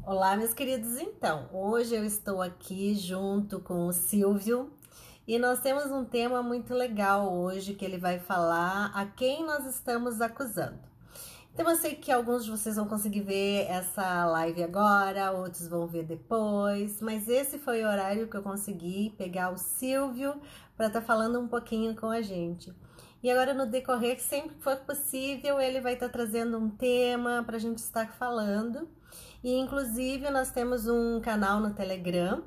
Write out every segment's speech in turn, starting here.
Olá, meus queridos. Então, hoje eu estou aqui junto com o Silvio e nós temos um tema muito legal hoje que ele vai falar a quem nós estamos acusando. Então, eu sei que alguns de vocês vão conseguir ver essa live agora, outros vão ver depois, mas esse foi o horário que eu consegui pegar o Silvio para estar falando um pouquinho com a gente. E agora, no decorrer, sempre que for possível, ele vai estar trazendo um tema para a gente estar falando. E inclusive nós temos um canal no Telegram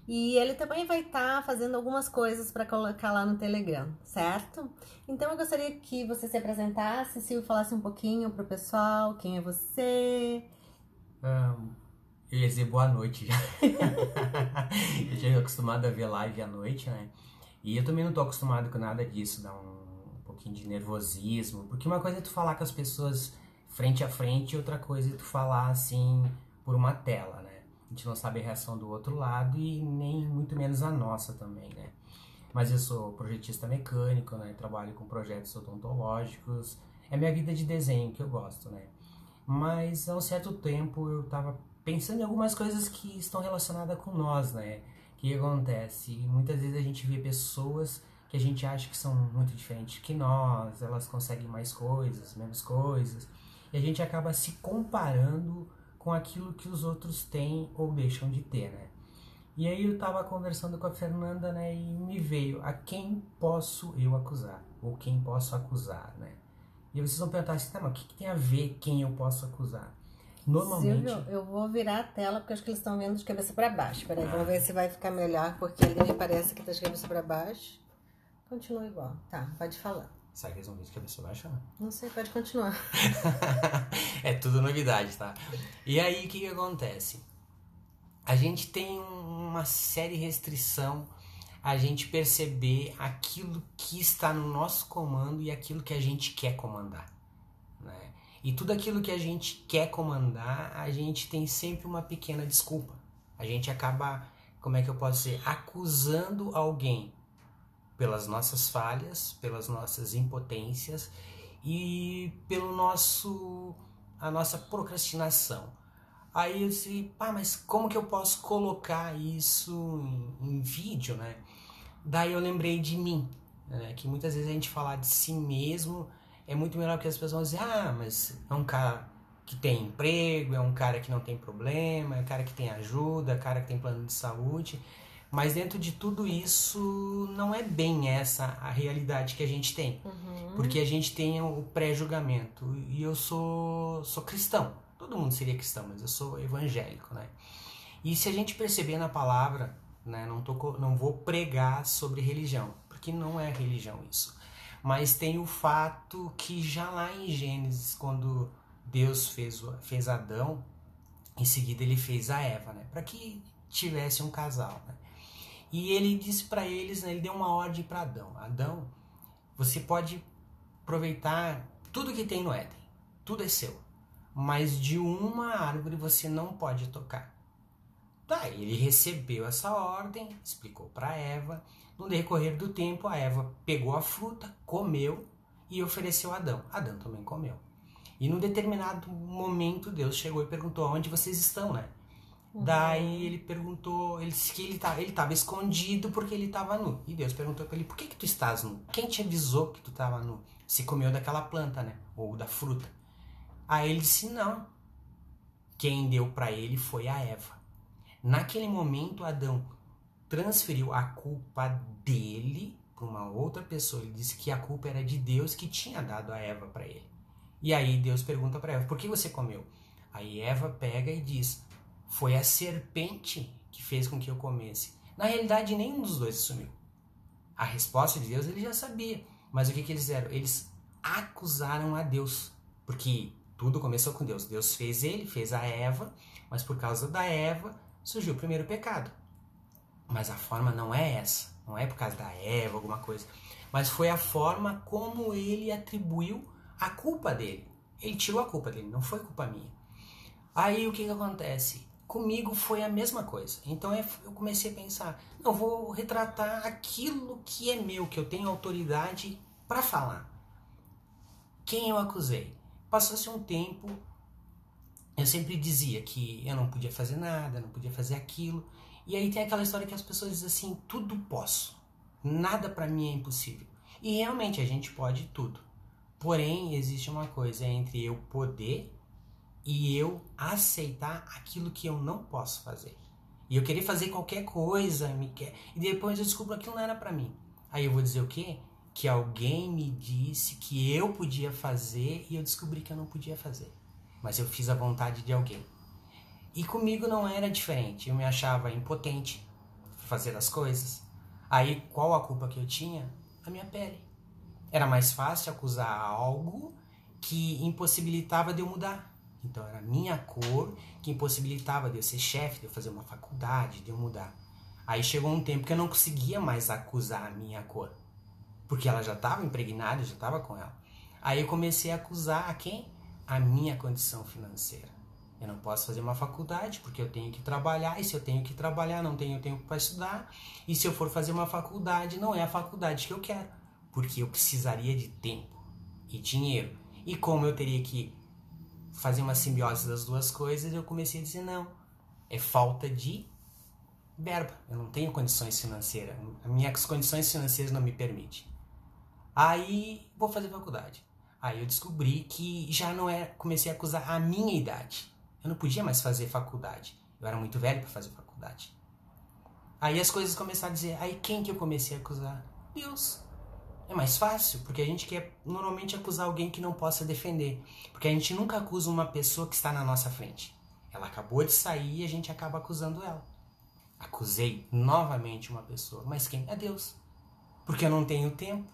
e ele também vai estar fazendo algumas coisas para colocar lá no Telegram, certo? Então eu gostaria que você se apresentasse, Silvio, falasse um pouquinho pro pessoal, quem é você? Eu ia dizer boa noite já. Eu já tô acostumado a ver live à noite, né? E eu também não tô acostumado com nada disso, dá um pouquinho de nervosismo. Porque uma coisa é tu falar com as pessoas frente a frente e outra coisa é tu falar assim por uma tela, né? A gente não sabe a reação do outro lado e nem muito menos a nossa também, né? Mas eu sou projetista mecânico, né? Trabalho com projetos odontológicos. É minha vida de desenho que eu gosto, né? Mas há um certo tempo eu estava pensando em algumas coisas que estão relacionadas com nós, né? O que acontece? Muitas vezes a gente vê pessoas que a gente acha que são muito diferentes que nós, elas conseguem mais coisas, menos coisas, e a gente acaba se comparando com aquilo que os outros têm ou deixam de ter, né? E aí eu estava conversando com a Fernanda, né, e me veio a quem posso eu acusar, ou quem posso acusar, né? E vocês vão perguntar assim, tá, mas o que tem a ver quem eu posso acusar? Silvio, Normalmente, eu vou virar a tela porque acho que eles estão vendo de cabeça para baixo. Peraí, vamos ver se vai ficar melhor, porque ali me parece que tá de cabeça para baixo. Continua igual. Tá, pode falar. será que eles vão ver de cabeça baixa? Não sei, pode continuar. É tudo novidade, tá? E aí, o que acontece? A gente tem uma séria restrição a gente perceber aquilo que está no nosso comando e aquilo que a gente quer comandar, né? E tudo aquilo que a gente quer comandar, a gente tem sempre uma pequena desculpa. A gente acaba, como é que eu posso dizer, acusando alguém pelas nossas falhas, pelas nossas impotências e pelo a nossa procrastinação. Aí eu disse, mas como que eu posso colocar isso em vídeo, né? Daí eu lembrei de mim, né? Que muitas vezes a gente falar de si mesmo é muito melhor que as pessoas vão dizer, mas é um cara que tem emprego, é um cara que não tem problema, é um cara que tem ajuda, é um cara que tem plano de saúde. Mas dentro de tudo isso, não é bem essa a realidade que a gente tem. Porque a gente tem o pré-julgamento. E eu sou cristão. Todo mundo seria cristão, mas eu sou evangélico, né? E se a gente perceber na palavra, né, não vou pregar sobre religião, porque não é religião isso. Mas tem o fato que já lá em Gênesis, quando Deus fez Adão, em seguida ele fez a Eva, né, para que tivesse um casal, né? E ele disse para eles, né, ele deu uma ordem para Adão. Adão, você pode aproveitar tudo que tem no Éden, tudo é seu, mas de uma árvore você não pode tocar. Tá, ele recebeu essa ordem, explicou para Eva. No decorrer do tempo, a Eva pegou a fruta, comeu e ofereceu a Adão. Adão também comeu. E num determinado momento, Deus chegou e perguntou: onde vocês estão, né? Daí ele perguntou, ele disse que ele estava escondido porque ele estava nu. E Deus perguntou para ele: por que tu estás nu? Quem te avisou que tu estava nu? Se comeu daquela planta, né? Ou da fruta. Aí ele disse: não. Quem deu para ele foi a Eva. Naquele momento, Adão transferiu a culpa dele para uma outra pessoa. Ele disse que a culpa era de Deus que tinha dado a Eva para ele. E aí Deus pergunta para Eva: por que você comeu? Aí Eva pega e diz: foi a serpente que fez com que eu comesse. Na realidade, nenhum dos dois sumiu. A resposta de Deus ele já sabia. Mas o que eles fizeram? Eles acusaram a Deus. Porque tudo começou com Deus. Deus fez ele, fez a Eva, mas por causa da Eva surgiu o primeiro pecado. Mas a forma não é essa. Não é por causa da Eva, alguma coisa. Mas foi a forma como ele atribuiu a culpa dele. Ele tirou a culpa dele, não foi culpa minha. Aí o que acontece? Comigo foi a mesma coisa. Então eu comecei a pensar, não, vou retratar aquilo que é meu, que eu tenho autoridade para falar. Quem eu acusei? Passou-se um tempo, eu sempre dizia que eu não podia fazer nada, não podia fazer aquilo. E aí tem aquela história que as pessoas dizem assim, tudo posso, nada pra mim é impossível. E realmente a gente pode tudo. Porém, existe uma coisa entre eu poder e eu aceitar aquilo que eu não posso fazer. E eu querer fazer qualquer coisa, e depois eu descubro que aquilo não era pra mim. Aí eu vou dizer o quê? Que alguém me disse que eu podia fazer e eu descobri que eu não podia fazer. Mas eu fiz a vontade de alguém. E comigo não era diferente. Eu me achava impotente para fazer as coisas. Aí qual a culpa que eu tinha? A minha pele. Era mais fácil acusar algo que impossibilitava de eu mudar. Então era a minha cor que impossibilitava de eu ser chefe, de eu fazer uma faculdade, de eu mudar. Aí chegou um tempo que eu não conseguia mais acusar a minha cor. Porque ela já estava impregnada, eu já estava com ela. Aí eu comecei a acusar a quem? A minha condição financeira. Eu não posso fazer uma faculdade porque eu tenho que trabalhar. E se eu tenho que trabalhar, não tenho tempo para estudar. E se eu for fazer uma faculdade, não é a faculdade que eu quero. Porque eu precisaria de tempo e dinheiro. E como eu teria que fazer uma simbiose das duas coisas, eu comecei a dizer não. É falta de verba. Eu não tenho condições financeiras. As minhas condições financeiras não me permitem. Aí vou fazer faculdade. Aí eu descobri que já não era... Comecei a acusar a minha idade. Eu não podia mais fazer faculdade. Eu era muito velho para fazer faculdade. Aí as coisas começaram a dizer... Aí quem que eu comecei a acusar? Deus. É mais fácil, porque a gente quer normalmente acusar alguém que não possa defender. Porque a gente nunca acusa uma pessoa que está na nossa frente. Ela acabou de sair e a gente acaba acusando ela. Acusei novamente uma pessoa. Mas quem? É Deus. Porque eu não tenho tempo.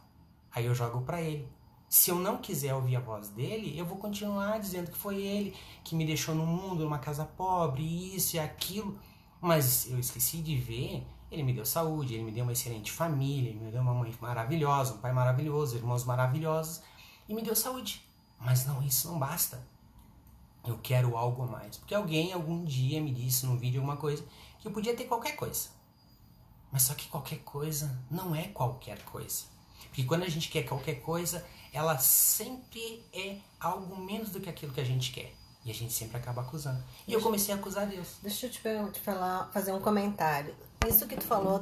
Aí eu jogo para ele. Se eu não quiser ouvir a voz dele, eu vou continuar dizendo que foi ele que me deixou no mundo, numa casa pobre, isso e aquilo. Mas eu esqueci de ver, ele me deu saúde, ele me deu uma excelente família, ele me deu uma mãe maravilhosa, um pai maravilhoso, irmãos maravilhosos, e me deu saúde. Mas não, isso não basta. Eu quero algo a mais. Porque alguém algum dia me disse num vídeo alguma coisa que eu podia ter qualquer coisa. Mas só que qualquer coisa não é qualquer coisa. Porque quando a gente quer qualquer coisa, ela sempre é algo menos do que aquilo que a gente quer. E a gente sempre acaba acusando. E eu comecei a acusar Deus. Deixa eu te falar, fazer um comentário. Isso que tu falou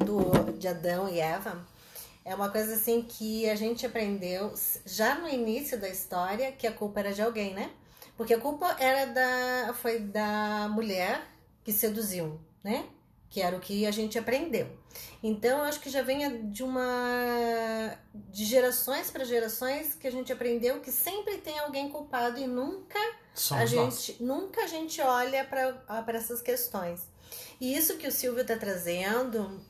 de Adão e Eva é uma coisa assim que a gente aprendeu já no início da história, que a culpa era de alguém, né? Porque a culpa foi da mulher que seduziu, né? Que era o que a gente aprendeu. Então, eu acho que já vem de gerações para gerações que a gente aprendeu que sempre tem alguém culpado e nunca a gente olha para essas questões. E isso que o Silvio está trazendo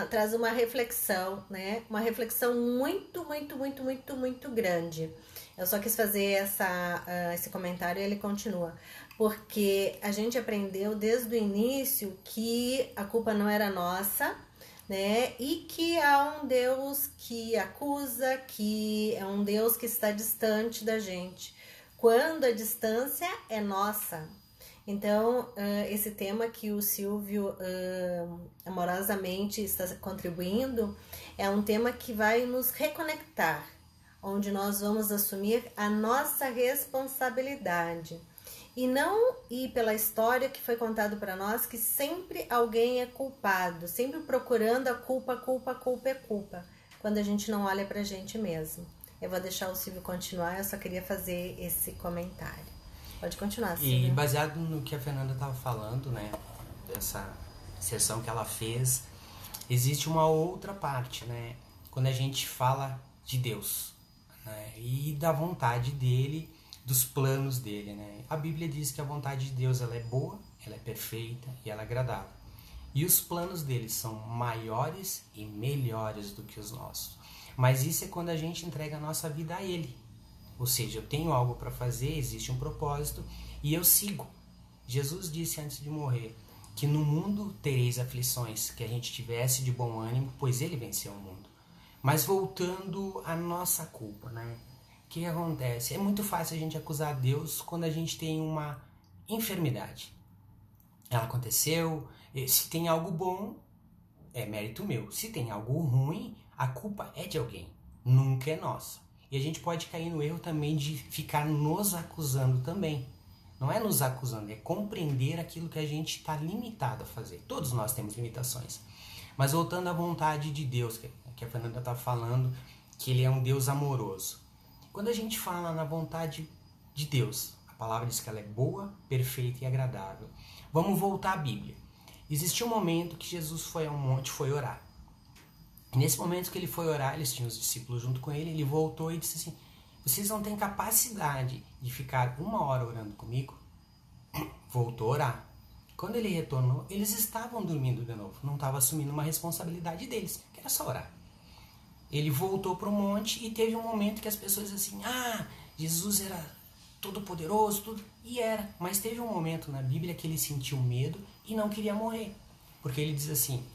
traz uma reflexão, né? Uma reflexão muito, muito, muito, muito, muito grande. Eu só quis fazer esse comentário e ele continua. Porque a gente aprendeu desde o início que a culpa não era nossa, né? E que há um Deus que acusa, que é um Deus que está distante da gente, quando a distância é nossa. Então, esse tema que o Silvio amorosamente está contribuindo é um tema que vai nos reconectar, onde nós vamos assumir a nossa responsabilidade. E não ir pela história que foi contado para nós, que sempre alguém é culpado, sempre procurando a culpa, quando a gente não olha pra gente mesmo. Eu vou deixar o Silvio continuar, eu só queria fazer esse comentário. Pode continuar, Silvio. E baseado no que a Fernanda estava falando, né, dessa sessão que ela fez, existe uma outra parte, né, quando a gente fala de Deus, né, e da vontade dele, dos planos dele, né? A Bíblia diz que a vontade de Deus ela é boa, ela é perfeita e ela é agradável. E os planos dele são maiores e melhores do que os nossos. Mas isso é quando a gente entrega a nossa vida a ele. Ou seja, eu tenho algo para fazer, existe um propósito e eu sigo. Jesus disse antes de morrer que no mundo tereis aflições, que a gente tivesse de bom ânimo, pois ele venceu o mundo. Mas voltando à nossa culpa, né? O que acontece? É muito fácil a gente acusar Deus quando a gente tem uma enfermidade. Ela aconteceu, se tem algo bom, é mérito meu. Se tem algo ruim, a culpa é de alguém, nunca é nossa. E a gente pode cair no erro também de ficar nos acusando também, Não é nos acusando, é compreender aquilo que a gente está limitado a fazer. Todos nós temos limitações. Mas voltando à vontade de Deus, que a Fernanda está falando, que Ele é um Deus amoroso. Quando a gente fala na vontade de Deus, a palavra diz que ela é boa, perfeita e agradável. Vamos voltar à Bíblia. Existiu um momento que Jesus foi ao monte, foi orar. E nesse momento que ele foi orar, eles tinham os discípulos junto com ele, ele voltou e disse assim, vocês não têm capacidade de ficar 1 hora orando comigo? Voltou a orar. Quando ele retornou, eles estavam dormindo de novo, não estavam assumindo uma responsabilidade deles, que era só orar. Ele voltou para o monte e teve um momento que as pessoas assim, Jesus era todo poderoso, tudo, e era. Mas teve um momento na Bíblia que ele sentiu medo e não queria morrer. Porque ele diz assim,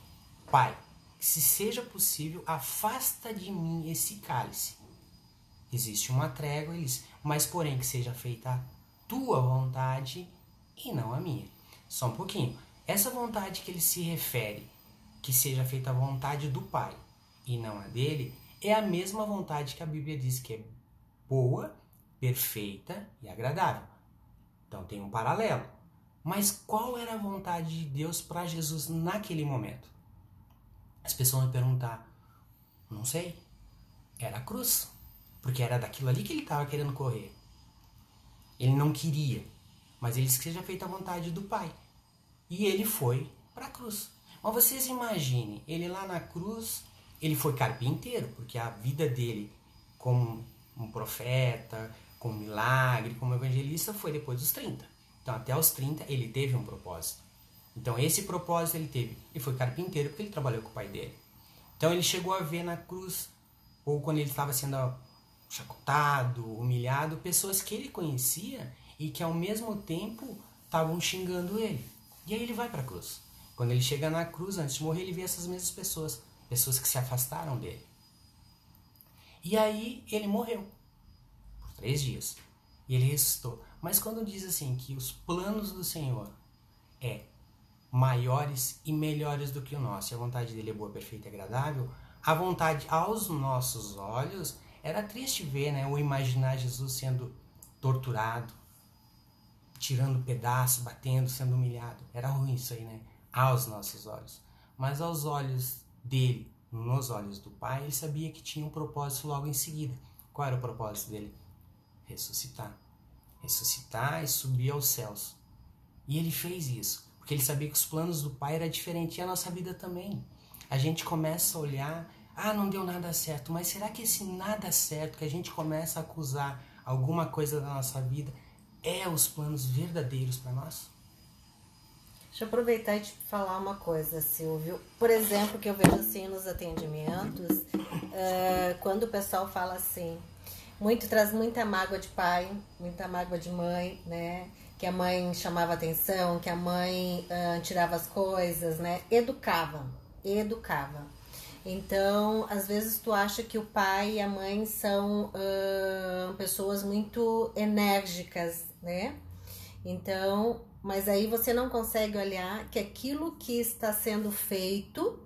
Pai, se seja possível, afasta de mim esse cálice. Existe uma trégua, ele diz, mas porém que seja feita a tua vontade e não a minha. Só um pouquinho. Essa vontade que ele se refere, que seja feita a vontade do Pai e não a dele, é a mesma vontade que a Bíblia diz que é boa, perfeita e agradável. Então tem um paralelo. Mas qual era a vontade de Deus para Jesus naquele momento? As pessoas vão perguntar, não sei, era a cruz, porque era daquilo ali que ele estava querendo correr. Ele não queria, mas ele disse que seja feita a vontade do Pai. E ele foi para a cruz. Mas vocês imaginem, ele lá na cruz, ele foi carpinteiro, porque a vida dele como um profeta, como milagre, como evangelista, foi depois dos 30. Então até os 30 ele teve um propósito. Então esse propósito ele teve. Ele foi carpinteiro porque ele trabalhou com o pai dele. Então ele chegou a ver na cruz, ou quando ele estava sendo chacotado, humilhado, pessoas que ele conhecia e que ao mesmo tempo estavam xingando ele. E aí ele vai para a cruz. Quando ele chega na cruz, antes de morrer, ele vê essas mesmas pessoas. Pessoas que se afastaram dele. E aí ele morreu. Por 3 dias. E ele ressuscitou. Mas quando diz assim que os planos do Senhor é maiores e melhores do que o nosso, e a vontade dele é boa, perfeita e agradável, a vontade aos nossos olhos era triste ver, né? Ou imaginar Jesus sendo torturado, tirando pedaço, batendo, sendo humilhado. Era ruim isso aí, né? Aos nossos olhos. Mas aos olhos dele, nos olhos do Pai, ele sabia que tinha um propósito logo em seguida. Qual era o propósito dele? Ressuscitar. Ressuscitar e subir aos céus. E ele fez isso, porque ele sabia que os planos do Pai eram diferentes. E a nossa vida também. A gente começa a olhar, não deu nada certo, mas será que esse nada certo, que a gente começa a acusar alguma coisa da nossa vida, é os planos verdadeiros para nós? Deixa eu aproveitar e te falar uma coisa, Silvio. Por exemplo, que eu vejo assim nos atendimentos, quando o pessoal fala assim, traz muita mágoa de pai, muita mágoa de mãe, né? Que a mãe chamava atenção, que a mãe tirava as coisas, né? Educava. Então, às vezes tu acha que o pai e a mãe são pessoas muito enérgicas, né? Então, mas aí você não consegue olhar que aquilo que está sendo feito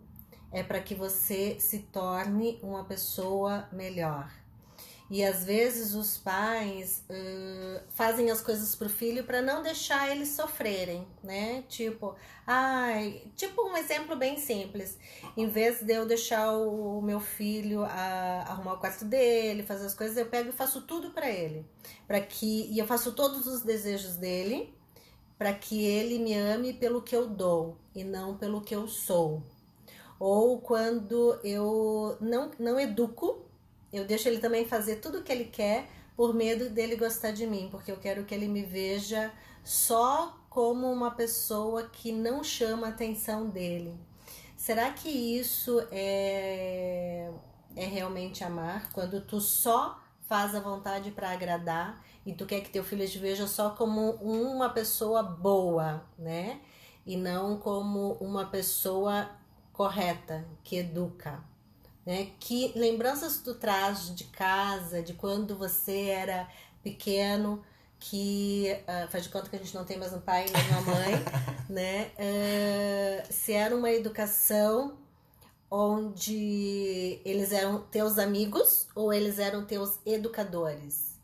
é para que você se torne uma pessoa melhor. E às vezes os pais fazem as coisas pro filho para não deixar eles sofrerem, né? Tipo um exemplo bem simples. Em vez de eu deixar o meu filho arrumar o quarto dele, fazer as coisas, eu pego e faço tudo para ele. E eu faço todos os desejos dele, para que ele me ame pelo que eu dou e não pelo que eu sou. Ou quando eu não educo, eu deixo ele também fazer tudo o que ele quer por medo dele gostar de mim, porque eu quero que ele me veja só como uma pessoa que não chama a atenção dele. Será que isso é realmente amar? Quando tu só faz a vontade para agradar e tu quer que teu filho te veja só como uma pessoa boa, né? E não como uma pessoa correta, que educa. Né? Que lembranças tu traz de casa, de quando você era pequeno, que faz de conta que a gente não tem mais um pai nem uma mãe, né? Se era uma educação onde eles eram teus amigos ou eles eram teus educadores?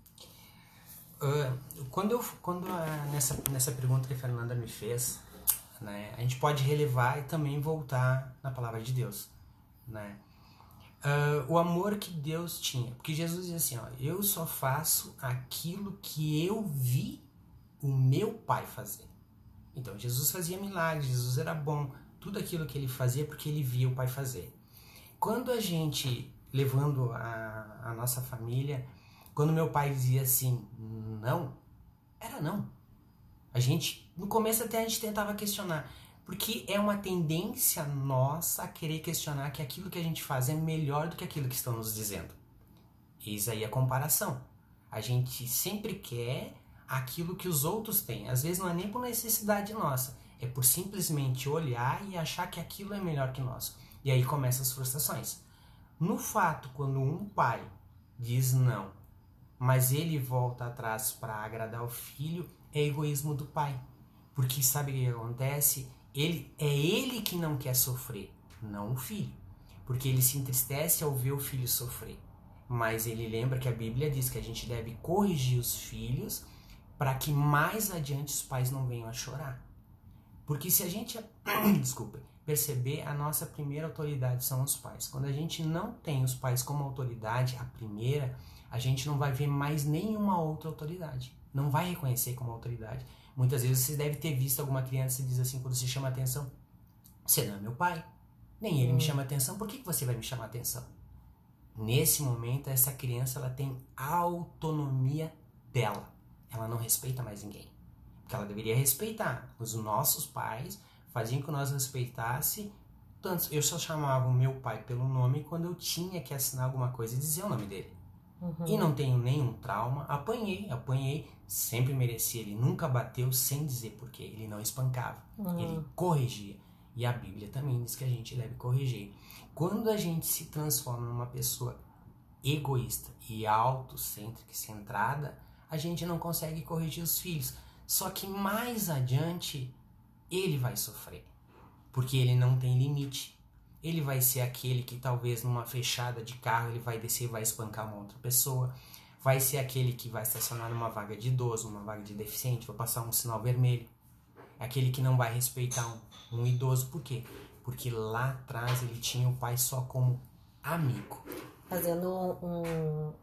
Nessa pergunta que a Fernanda me fez, né, a gente pode relevar e também voltar na palavra de Deus, né? O amor que Deus tinha, porque Jesus diz assim, ó, eu só faço aquilo que eu vi o meu Pai fazer. Então Jesus fazia milagres, Jesus era bom, tudo aquilo que ele fazia porque ele via o Pai fazer. Quando a gente, levando a nossa família, quando meu pai dizia assim, não, era não. No começo até a gente tentava questionar, porque é uma tendência nossa a querer questionar que aquilo que a gente faz é melhor do que aquilo que estão nos dizendo. Eis aí a comparação. A gente sempre quer aquilo que os outros têm. Às vezes não é nem por necessidade nossa, é por simplesmente olhar e achar que aquilo é melhor que nós. E aí começam as frustrações. No fato, quando um pai diz não, mas ele volta atrás para agradar o filho, é egoísmo do pai. Porque sabe o que acontece? É ele que não quer sofrer, não o filho. Porque ele se entristece ao ver o filho sofrer. Mas ele lembra que a Bíblia diz que a gente deve corrigir os filhos para que mais adiante os pais não venham a chorar. Porque se a gente, perceber, a nossa primeira autoridade são os pais. Quando a gente não tem os pais como autoridade, a primeira, a gente não vai ver mais nenhuma outra autoridade. Não vai reconhecer como autoridade. Muitas vezes você deve ter visto alguma criança que diz assim, quando você chama atenção, você não é meu pai, nem ele me chama atenção, por que você vai me chamar atenção? Nesse momento, essa criança ela tem a autonomia dela. Ela não respeita mais ninguém. Porque ela deveria respeitar. Os nossos pais faziam que nós respeitasse. Tanto, eu só chamava o meu pai pelo nome quando eu tinha que assinar alguma coisa e dizer o nome dele. E não tenho nenhum trauma. Apanhei, sempre mereci. Ele nunca bateu sem dizer porquê. Ele não espancava. Ele corrigia. E a Bíblia também diz que a gente deve corrigir. Quando a gente se transforma numa pessoa egoísta e autocêntrica e centrada, a gente não consegue corrigir os filhos. Só que mais adiante, ele vai sofrer. Porque ele não tem limite. Ele vai ser aquele que talvez numa fechada de carro ele vai descer e vai espancar uma outra pessoa. Vai ser aquele que vai estacionar numa vaga de idoso, numa vaga de deficiente, vai passar um sinal vermelho. Aquele que não vai respeitar um idoso. Por quê? Porque lá atrás ele tinha o pai só como amigo. Fazendo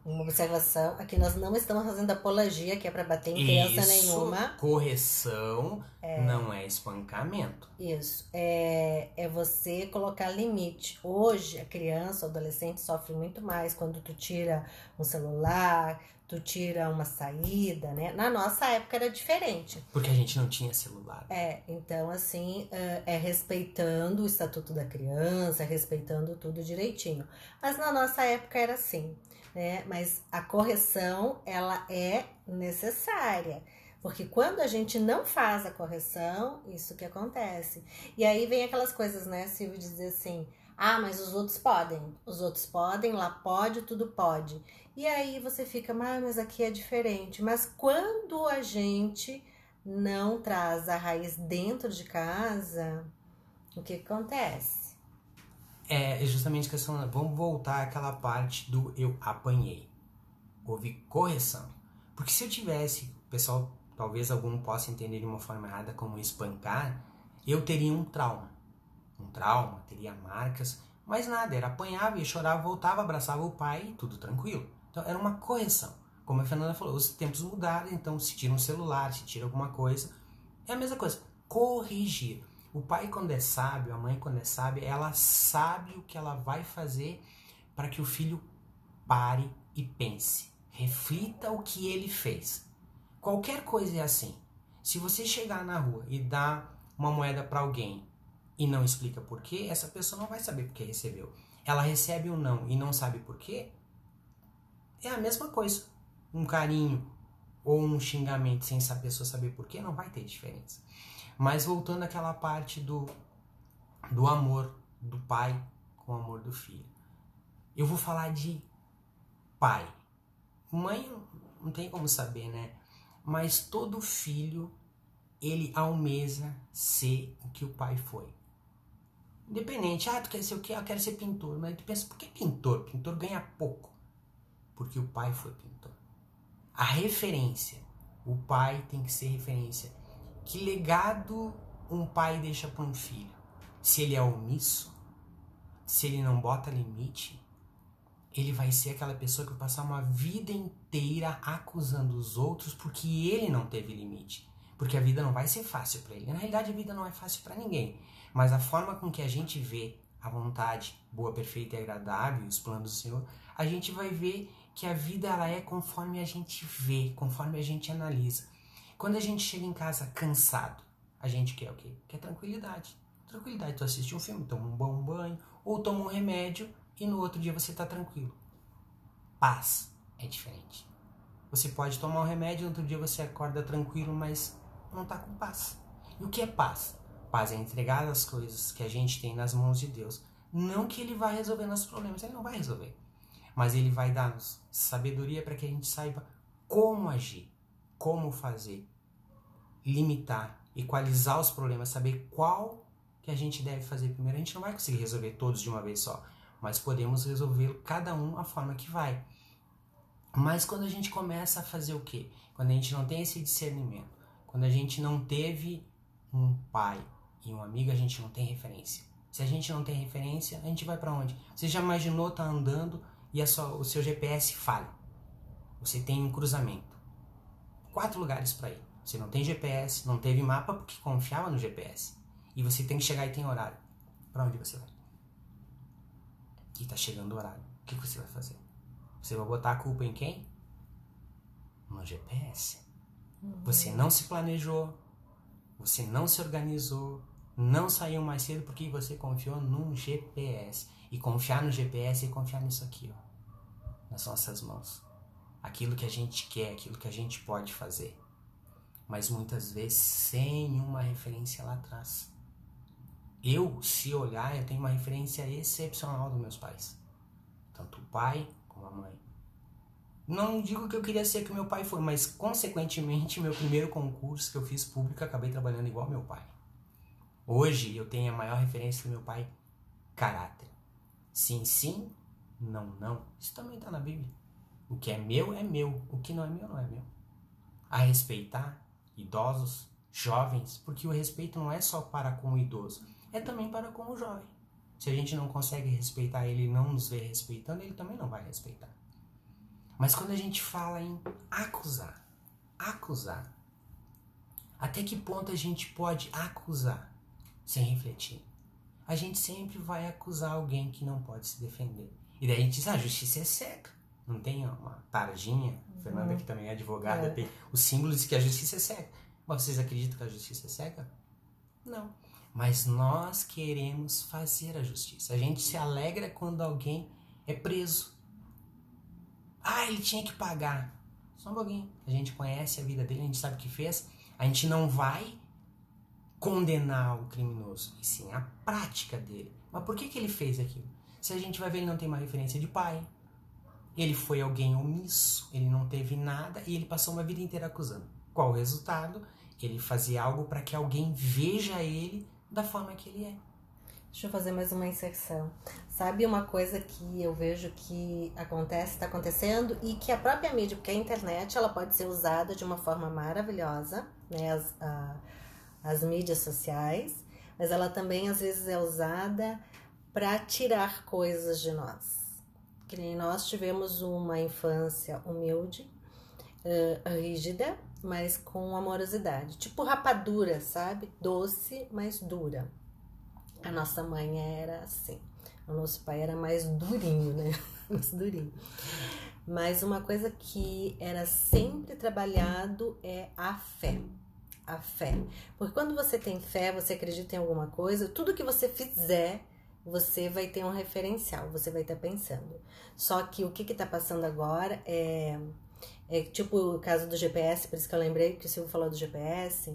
uma observação, aqui nós não estamos fazendo apologia, que é para bater em criança nenhuma. Correção não é espancamento. Isso, é você colocar limite. Hoje, a criança, o adolescente sofre muito mais quando tu tira um celular, tu tira uma saída, né? Na nossa época era diferente. Porque a gente não tinha celular. Então assim, respeitando o estatuto da criança, respeitando tudo direitinho. Mas na nossa época era assim, né? Mas a correção, ela é necessária. Porque quando a gente não faz a correção, isso que acontece. E aí vem aquelas coisas, né, Silvio, dizer assim, mas os outros podem, lá pode, tudo pode. E aí você fica, mas aqui é diferente. Mas quando a gente não traz a raiz dentro de casa, o que acontece? É justamente a questão, vamos voltar àquela parte do eu apanhei. Houve correção. Porque se eu tivesse, pessoal, talvez algum possa entender de uma forma errada como espancar, eu teria um trauma. Teria marcas, mas nada, era apanhava, ia chorar, voltava, abraçava o pai, tudo tranquilo. Então era uma correção. Como a Fernanda falou, os tempos mudaram, então se tira um celular, se tira alguma coisa, é a mesma coisa, corrigir. O pai quando é sábio, a mãe quando é sábia, ela sabe o que ela vai fazer para que o filho pare e pense, reflita o que ele fez. Qualquer coisa é assim. Se você chegar na rua e dar uma moeda para alguém e não explica por quê, essa pessoa não vai saber por que recebeu. Ela recebe ou não e não sabe por quê, é a mesma coisa. Um carinho ou um xingamento sem a pessoa saber por quê, não vai ter diferença. Mas voltando àquela parte do amor do pai com o amor do filho. Eu vou falar de pai. Mãe não tem como saber, né? Mas todo filho, ele almeja ser o que o pai foi. Independente, tu quer ser o quê? Eu quero ser pintor. Mas tu pensa, por que pintor? Pintor ganha pouco. Porque o pai foi pintor. A referência O pai tem que ser referência. Que legado um pai deixa para um filho? Se ele é omisso, se ele não bota limite, ele vai ser aquela pessoa que vai passar uma vida inteira acusando os outros porque ele não teve limite. Porque a vida não vai ser fácil para ele. Na realidade, a vida não é fácil para ninguém. Mas a forma com que a gente vê a vontade boa, perfeita e agradável, os planos do Senhor, a gente vai ver que a vida ela é conforme a gente vê, conforme a gente analisa. Quando a gente chega em casa cansado, a gente quer o quê? Quer tranquilidade. Tranquilidade, tu assiste um filme, toma um bom banho, ou toma um remédio e no outro dia você tá tranquilo. Paz é diferente. Você pode tomar um remédio e no outro dia você acorda tranquilo, mas não tá com paz. E o que é paz? Paz é entregar as coisas que a gente tem nas mãos de Deus. Não que Ele vai resolver nossos problemas, Ele não vai resolver. Mas Ele vai dar-nos sabedoria para que a gente saiba como agir, como fazer, limitar, equalizar os problemas, saber qual que a gente deve fazer primeiro. A gente não vai conseguir resolver todos de uma vez só, mas podemos resolver cada um a forma que vai. Mas quando a gente começa a fazer o quê? Quando a gente não tem esse discernimento, quando a gente não teve um pai e um amigo, a gente não tem referência. Se a gente não tem referência, a gente vai para onde? Você já imaginou estar andando e o seu GPS falha? Você tem um cruzamento. 4 lugares para ir. Você não tem GPS, não teve mapa porque confiava no GPS. E você tem que chegar e tem horário. Para onde você vai? E tá chegando o horário. O que você vai fazer? Você vai botar a culpa em quem? No GPS. Você não se planejou, você não se organizou, não saiu mais cedo porque você confiou num GPS. E confiar no GPS é confiar nisso aqui, ó, nas nossas mãos. Aquilo que a gente quer, aquilo que a gente pode fazer. Mas muitas vezes sem uma referência lá atrás. Eu, se olhar, eu tenho uma referência excepcional dos meus pais. Tanto o pai como a mãe. Não digo que eu queria ser que meu pai foi, mas consequentemente meu primeiro concurso que eu fiz público, acabei trabalhando igual meu pai. Hoje eu tenho a maior referência do meu pai, caráter. Sim, sim, não, não. Isso também está na Bíblia. O que é meu, o que não é meu, não é meu. A respeitar idosos, jovens, porque o respeito não é só para com o idoso, é também para com o jovem. Se a gente não consegue respeitar ele e não nos vê respeitando, ele também não vai respeitar. Mas quando a gente fala em acusar, até que ponto a gente pode acusar sem refletir? A gente sempre vai acusar alguém que não pode se defender. E daí a gente diz, a justiça é cega. Não tem uma tarjinha? Fernanda, que também é advogada, tem o símbolo de que a justiça é cega. Mas vocês acreditam que a justiça é cega? Não. Mas nós queremos fazer a justiça. A gente se alegra quando alguém é preso. Ah, ele tinha que pagar. Só um pouquinho. A gente conhece a vida dele, a gente sabe o que fez. A gente não vai condenar o criminoso, e sim a prática dele. Mas por que ele fez aquilo? Se a gente vai ver, ele não tem uma referência de pai. Ele foi alguém omisso, ele não teve nada e ele passou uma vida inteira acusando. Qual o resultado? Ele fazia algo para que alguém veja ele da forma que ele é. Deixa eu fazer mais uma inserção. Sabe uma coisa que eu vejo que acontece, está acontecendo e que a própria mídia, porque a internet ela pode ser usada de uma forma maravilhosa, né? As mídias sociais, mas ela também às vezes é usada para tirar coisas de nós. Que nem nós tivemos uma infância humilde, rígida, mas com amorosidade. Tipo rapadura, sabe? Doce, mas dura. A nossa mãe era assim. O nosso pai era mais durinho, né? Mais durinho. Mas uma coisa que era sempre trabalhado é a fé. A fé. Porque quando você tem fé, você acredita em alguma coisa, tudo que você fizer, você vai ter um referencial, você vai estar pensando. Só que o que está passando agora é tipo o caso do GPS, por isso que eu lembrei que o Silvio falou do GPS,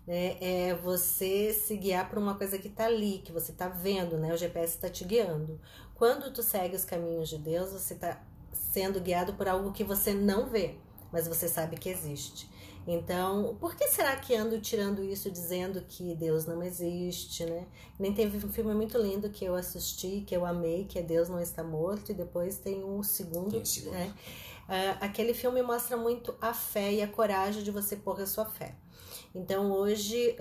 né? É você se guiar por uma coisa que está ali, que você está vendo, né? O GPS está te guiando. Quando tu segue os caminhos de Deus, você está sendo guiado por algo que você não vê, mas você sabe que existe. Então, por que será que ando tirando isso, dizendo que Deus não existe, né? Nem teve um filme muito lindo que eu assisti, que eu amei, que é Deus Não Está Morto, e depois tem um segundo, Tem segundo. né? Aquele filme mostra muito a fé e a coragem de você pôr a sua fé. Então hoje,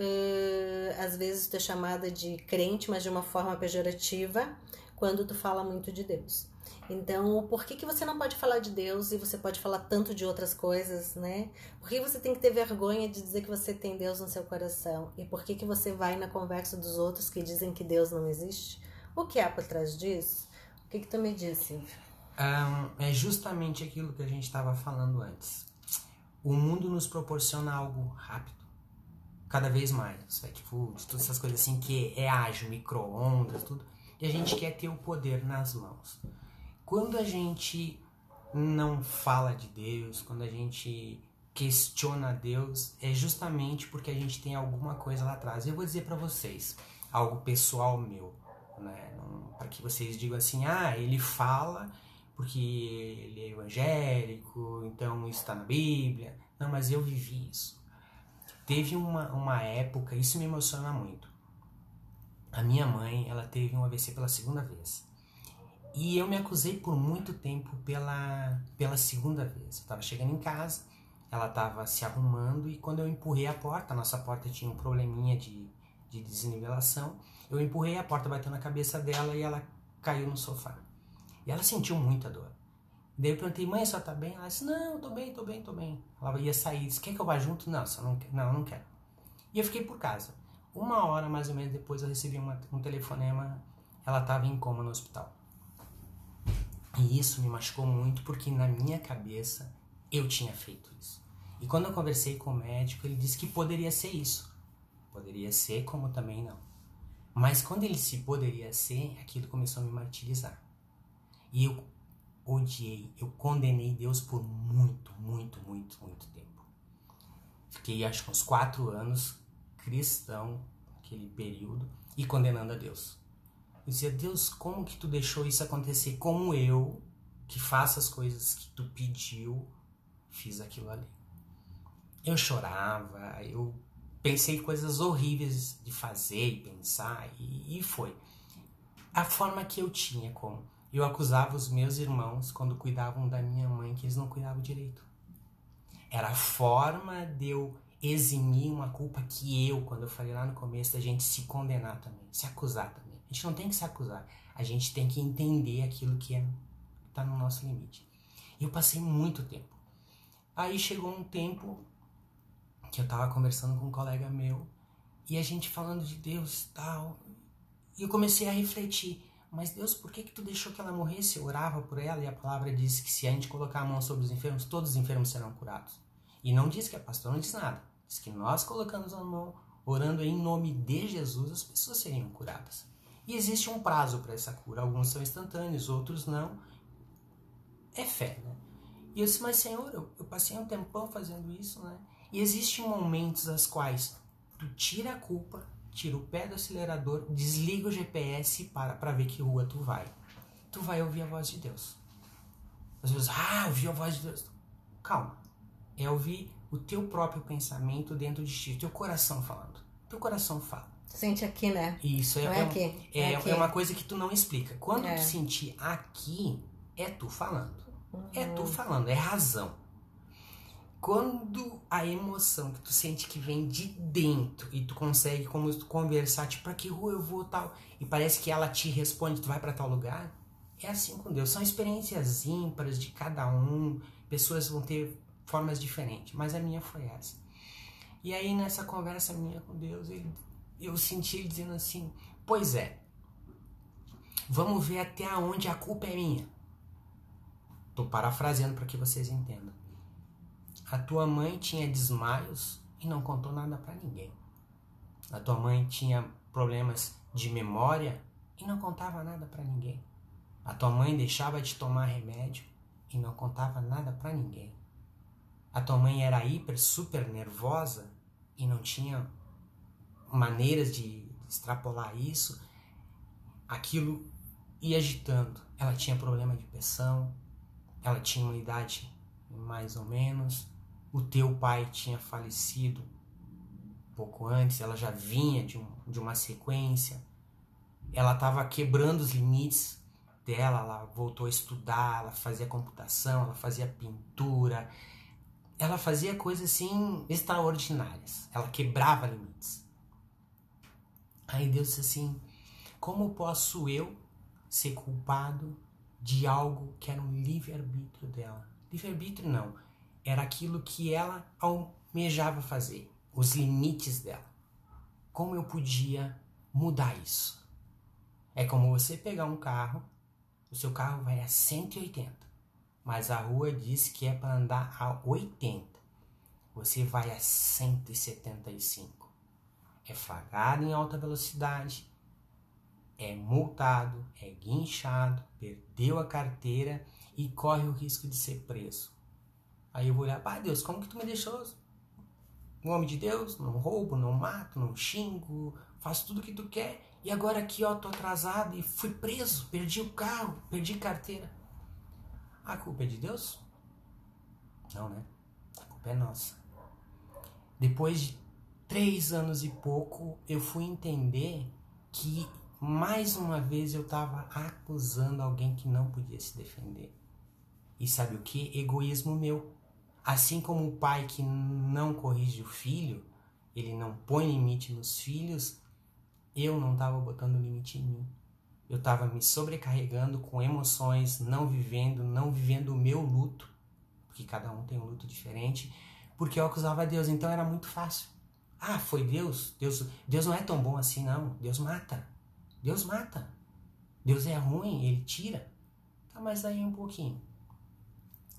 às vezes tu é chamada de crente, mas de uma forma pejorativa, quando tu fala muito de Deus. Então, por que você não pode falar de Deus e você pode falar tanto de outras coisas, né? Por que você tem que ter vergonha de dizer que você tem Deus no seu coração? E por que você vai na conversa dos outros que dizem que Deus não existe? O que há por trás disso? O que tu me diz, Silvio? É justamente aquilo que a gente estava falando antes. O mundo nos proporciona algo rápido, cada vez mais. Tipo, todas essas coisas assim que é ágil, micro-ondas, tudo. E a gente quer ter o poder nas mãos. Quando a gente não fala de Deus, quando a gente questiona Deus, é justamente porque a gente tem alguma coisa lá atrás. Eu vou dizer para vocês, algo pessoal meu, né? Para que vocês digam assim, ele fala porque ele é evangélico, então isso está na Bíblia. Não, mas eu vivi isso. Teve uma época, isso me emociona muito. A minha mãe, ela teve um AVC pela segunda vez. E eu me acusei por muito tempo pela segunda vez. Eu estava chegando em casa, ela estava se arrumando e quando eu empurrei a porta, a nossa porta tinha um probleminha de desnivelação, eu empurrei a porta, bateu na cabeça dela e ela caiu no sofá. E ela sentiu muita dor. Daí eu perguntei, mãe, só tá bem? Ela disse, não, tô bem. Ela ia sair, disse, quer que eu vá junto? Não, não quero. E eu fiquei por casa. 1 hora mais ou menos depois eu recebi um telefonema, ela estava em coma no hospital. E isso me machucou muito porque na minha cabeça eu tinha feito isso. E quando eu conversei com o médico, ele disse que poderia ser isso. Poderia ser, como também não. Mas quando ele disse poderia ser, aquilo começou a me martirizar. E eu odiei, eu condenei Deus por muito tempo. Fiquei acho que uns 4 anos cristão, naquele período, e condenando a Deus. Eu dizia, Deus, como que tu deixou isso acontecer? Como eu, que faço as coisas que tu pediu, fiz aquilo ali. Eu chorava, eu pensei coisas horríveis de fazer e pensar, e foi. A forma que eu tinha como. Eu acusava os meus irmãos quando cuidavam da minha mãe, que eles não cuidavam direito. Era a forma de eu eximir uma culpa que eu, quando eu falei lá no começo, da gente se condenar também, se acusar também. A gente não tem que se acusar, a gente tem que entender aquilo que está no nosso limite. E eu passei muito tempo. Aí chegou um tempo que eu estava conversando com um colega meu e a gente falando de Deus e tal. E eu comecei a refletir, mas Deus, por que tu deixou que ela morresse? Eu orava por ela e a palavra diz que se a gente colocar a mão sobre os enfermos, todos os enfermos serão curados. E não diz que a pastora não diz nada. Diz que nós colocamos a mão, orando em nome de Jesus, as pessoas seriam curadas. E existe um prazo para essa cura. Alguns são instantâneos, outros não. É fé, né? E eu disse, mas Senhor, eu passei um tempão fazendo isso, né? E existem momentos nos quais tu tira a culpa, tira o pé do acelerador, desliga o GPS e para ver que rua tu vai. Tu vai ouvir a voz de Deus. Às vezes, ouvi a voz de Deus. Calma. É ouvir o teu próprio pensamento dentro de ti, o teu coração falando. Teu coração fala. Sente aqui, né? Isso Aqui. É uma coisa que tu não explica. Quando tu sentir aqui, é tu falando. É tu falando, é razão. Quando a emoção que tu sente que vem de dentro e tu consegue como tu conversar, tipo, pra que rua eu vou, tal, e parece que ela te responde, tu vai pra tal lugar, é assim com Deus. São experiências ímpares de cada um, pessoas vão ter formas diferentes, mas a minha foi essa. E aí nessa conversa minha com Deus, eu senti ele dizendo assim, pois é, vamos ver até onde a culpa é minha. Tô parafraseando para que vocês entendam. A tua mãe tinha desmaios e não contou nada para ninguém. A tua mãe tinha problemas de memória e não contava nada para ninguém. A tua mãe deixava de tomar remédio e não contava nada para ninguém. A tua mãe era hiper, super nervosa e não tinha maneiras de extrapolar isso. Aquilo ia agitando. Ela tinha problema de pressão, ela tinha uma idade mais ou menos. o teu pai tinha falecido pouco antes, ela já vinha de uma sequência, ela estava quebrando os limites dela, ela voltou a estudar, ela fazia computação, ela fazia pintura, ela fazia coisas assim extraordinárias, ela quebrava limites. Aí Deus disse assim, como posso eu ser culpado de algo que era um livre-arbítrio dela? Livre-arbítrio não, era aquilo que ela almejava fazer, os limites dela. Como eu podia mudar isso? É como você pegar um carro, o seu carro vai a 180, mas a rua diz que é para andar a 80. Você vai a 175. É flagrado em alta velocidade, é multado, é guinchado, perdeu a carteira e corre o risco de ser preso. Aí eu vou olhar, Deus, como que tu me deixou? Um homem de Deus, não roubo, não mato, não xingo, faço tudo o que tu quer. E agora aqui, tô atrasado e fui preso, perdi o carro, perdi carteira. A culpa é de Deus? Não, né? A culpa é nossa. Depois de 3 anos e pouco, eu fui entender que mais uma vez eu estava acusando alguém que não podia se defender. E sabe o que? Egoísmo meu. Assim como o pai que não corrige o filho, ele não põe limite nos filhos, eu não estava botando limite em mim. Eu estava me sobrecarregando com emoções, não vivendo o meu luto, porque cada um tem um luto diferente, porque eu acusava Deus, então era muito fácil. Foi Deus. Deus não é tão bom assim, não. Deus mata. Deus mata. Deus é ruim, ele tira. Tá, mas aí um pouquinho.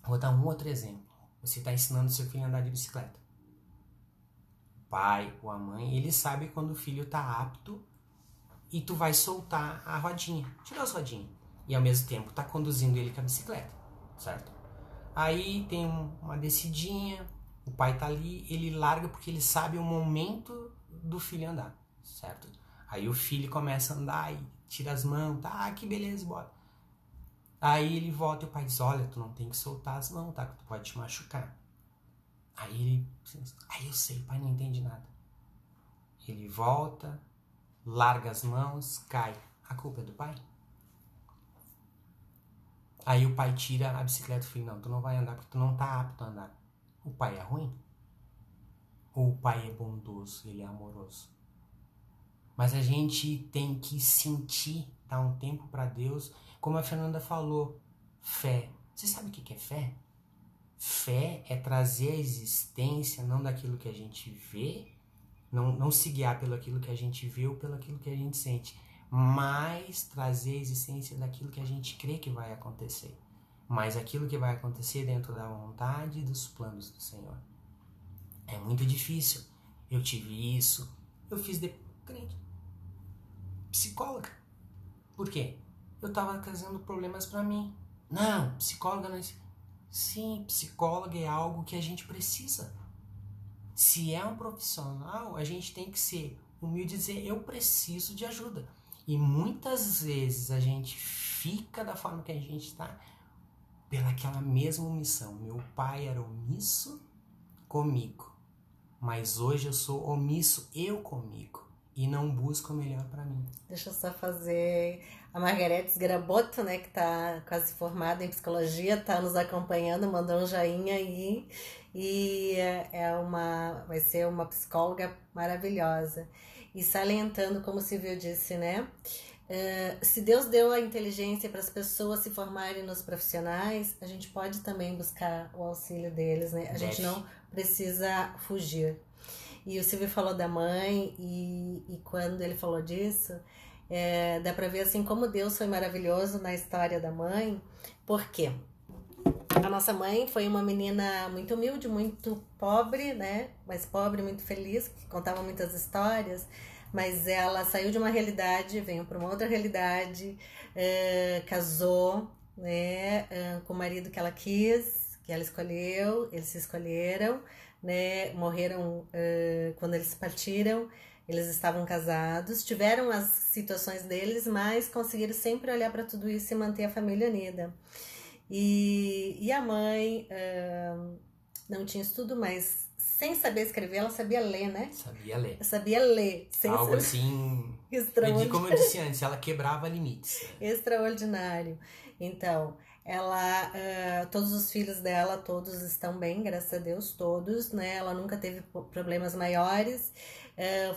Vou dar um outro exemplo. Você está ensinando seu filho a andar de bicicleta. O pai ou a mãe, ele sabe quando o filho está apto e tu vai soltar a rodinha. Tira as rodinhas. E ao mesmo tempo tá conduzindo ele com a bicicleta, certo? Aí tem uma descidinha, o pai tá ali, ele larga porque ele sabe o momento do filho andar, certo? Aí o filho começa a andar e tira as mãos, tá, que beleza, bora. Aí ele volta e o pai diz, olha, tu não tem que soltar as mãos, tá? Que tu pode te machucar. Aí eu sei, o pai não entende nada. Ele volta, larga as mãos, cai. A culpa é do pai? Aí o pai tira a bicicleta do filho, não, tu não vai andar porque tu não tá apto a andar. O pai é ruim? Ou o pai é bondoso, ele é amoroso? Mas a gente tem que sentir, dar um tempo para Deus. Como a Fernanda falou, fé. Você sabe o que é fé? Fé é trazer a existência, não daquilo que a gente vê, não se guiar pelo aquilo que a gente vê ou pelo aquilo que a gente sente, mas trazer a existência daquilo que a gente crê que vai acontecer. Mas aquilo que vai acontecer dentro da vontade e dos planos do Senhor. É muito difícil. Eu tive isso. Eu fiz psicóloga. Por quê? Eu estava trazendo problemas para mim. Não, psicóloga não é... Sim, psicóloga é algo que a gente precisa. Se é um profissional, a gente tem que ser humilde e dizer, eu preciso de ajuda. E muitas vezes a gente fica da forma que a gente está pelaquela mesma omissão. Meu pai era omisso comigo, mas hoje eu sou omisso eu comigo e não busco o melhor para mim. Deixa eu só fazer... A Margarete Sgaraboto, né, que está quase formada em psicologia, está nos acompanhando, mandou um joinha aí. E vai ser uma psicóloga maravilhosa. E salientando, como o Silvio disse, né? Se Deus deu a inteligência para as pessoas se formarem nos profissionais, a gente pode também buscar o auxílio deles, né? A gente não precisa fugir. E o Silvio falou da mãe, e quando ele falou disso, dá pra ver assim como Deus foi maravilhoso na história da mãe. Por quê? A nossa mãe foi uma menina muito humilde, muito pobre, né? Mas pobre, muito feliz, que contava muitas histórias. Mas ela saiu de uma realidade, veio para uma outra realidade, casou, né? Com o marido que ela quis, que ela escolheu, eles se escolheram, né? Morreram quando eles partiram. Eles estavam casados, tiveram as situações deles, mas conseguiram sempre olhar para tudo isso e manter a família unida. E a mãe não tinha estudo, mas sem saber escrever, ela sabia ler, né? Sabia ler. Sabia ler. Sem Algo saber. assim, Extraordinário. como eu disse antes, ela quebrava limites. Extraordinário. Então, ela, todos os filhos dela, todos estão bem, graças a Deus, todos, né? Ela nunca teve problemas maiores.